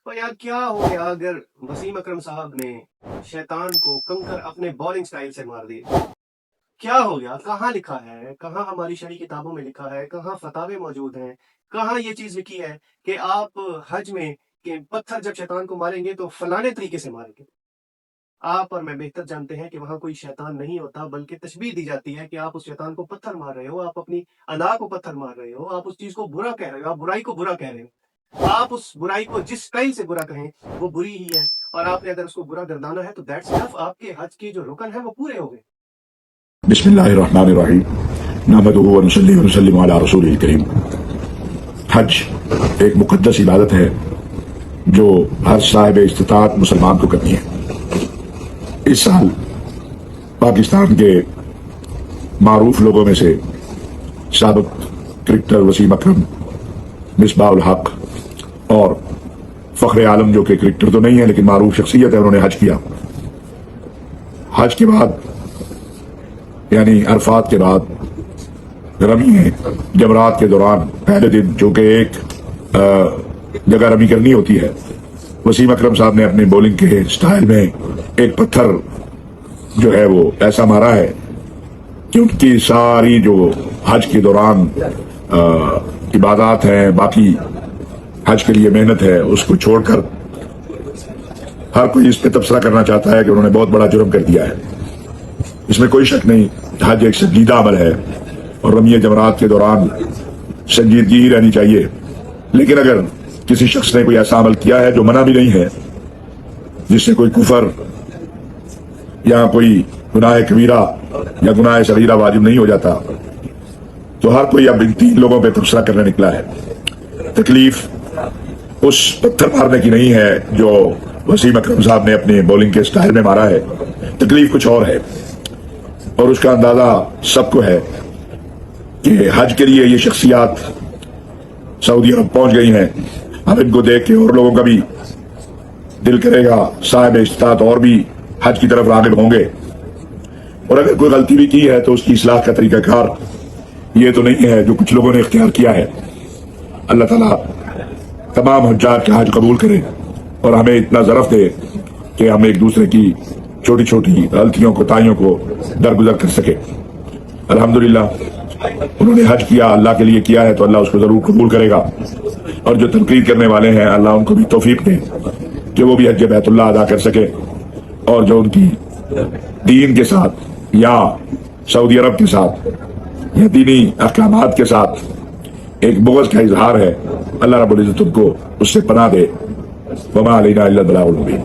تو یار کیا ہو گیا اگر وسیم اکرم صاحب نے شیطان کو کنکر اپنے بالنگ سٹائل سے مار دیے؟ کیا ہو گیا؟ کہاں لکھا ہے؟ کہاں ہماری شرعی کتابوں میں لکھا ہے؟ کہاں فتاوے موجود ہیں؟ کہاں یہ چیز لکھی ہے کہ آپ حج میں کہ پتھر جب شیطان کو ماریں گے تو فلانے طریقے سے ماریں گے؟ آپ اور میں بہتر جانتے ہیں کہ وہاں کوئی شیطان نہیں ہوتا، بلکہ تشبیہ دی جاتی ہے کہ آپ اس شیطان کو پتھر مار رہے ہو، آپ اپنی انا کو پتھر مار رہے ہو، آپ اس چیز کو برا کہہ رہے ہو، آپ برائی کو برا کہہ رہے ہو۔ آپ اس برائی کو جس سٹائل سے برا کہیں وہ بری ہی ہے، اور آپ نے اگر اس کو برا گردانا ہے تو دیٹس انف، آپ کے حج کے جو رکن ہیں وہ پورے ہو گئے۔ بسم اللہ الرحمن الرحیم نحمدہ ونصلی ونسلم علی رسول الکریم۔ حج ایک مقدس عبادت ہے جو ہر صاحب استطاعت مسلمان کو کرنی ہے۔ اس سال پاکستان کے معروف لوگوں میں سے سابق کرکٹر وسیم اکرم، مصباح الحق اور فخر عالم، جو کہ کرکٹر تو نہیں ہے لیکن معروف شخصیت ہے، انہوں نے حج کیا۔ حج کے بعد یعنی عرفات کے بعد رمی ہے جمرات کے دوران پہلے دن، جو کہ ایک جگہ رمی کرنی ہوتی ہے، وسیم اکرم صاحب نے اپنے بولنگ کے سٹائل میں ایک پتھر جو ہے وہ ایسا مارا ہے کہ ان کی ساری جو حج کے دوران عبادات ہیں، باقی حج کے لیے محنت ہے، اس کو چھوڑ کر ہر کوئی اس پہ تبصرہ کرنا چاہتا ہے کہ انہوں نے بہت بڑا جرم کر دیا ہے۔ اس میں کوئی شک نہیں، حج ایک سنجیدہ عمل ہے اور رمی جمرات کے دوران سنجیدگی ہی رہنی چاہیے، لیکن اگر کسی شخص نے کوئی ایسا عمل کیا ہے جو منع بھی نہیں ہے، جس سے کوئی کفر یا کوئی گناہ کبیرہ یا گناہ صغیرہ واجب نہیں ہو جاتا، تو ہر کوئی اب ان تین لوگوں پہ تبصرہ کرنے نکلا ہے۔ تکلیف اس پتھر مارنے کی نہیں ہے جو وسیم اکرم صاحب نے اپنے بولنگ کے سٹائل میں مارا ہے، تکلیف کچھ اور ہے، اور اس کا اندازہ سب کو ہے کہ حج کے لیے یہ شخصیات سعودی عرب پہنچ گئی ہیں۔ اب ان کو دیکھ کے اور لوگوں کا بھی دل کرے گا، صاحب استطاعت اور بھی حج کی طرف راغب ہوں گے، اور اگر کوئی غلطی بھی کی ہے تو اس کی اصلاح کا طریقہ کار یہ تو نہیں ہے جو کچھ لوگوں نے اختیار کیا ہے۔ اللہ تعالیٰ تمام حجاج کا حج قبول کرے اور ہمیں اتنا ظرف دے کہ ہم ایک دوسرے کی چھوٹی چھوٹی غلطیوں کوتاہیوں کو درگزر کر سکے۔ الحمدللہ انہوں نے حج کیا، اللہ کے لیے کیا ہے، تو اللہ اس کو ضرور قبول کرے گا، اور جو تنقید کرنے والے ہیں اللہ ان کو بھی توفیق دے کہ وہ بھی حج بیت اللہ ادا کر سکے، اور جو ان کی دین کے ساتھ یا سعودی عرب کے ساتھ یا دینی احکامات کے ساتھ ایک بغض کا اظہار ہے، اللہ رب العزت ان کو اس سے پناہ دے۔ وما علینا الا البلاغ المبین۔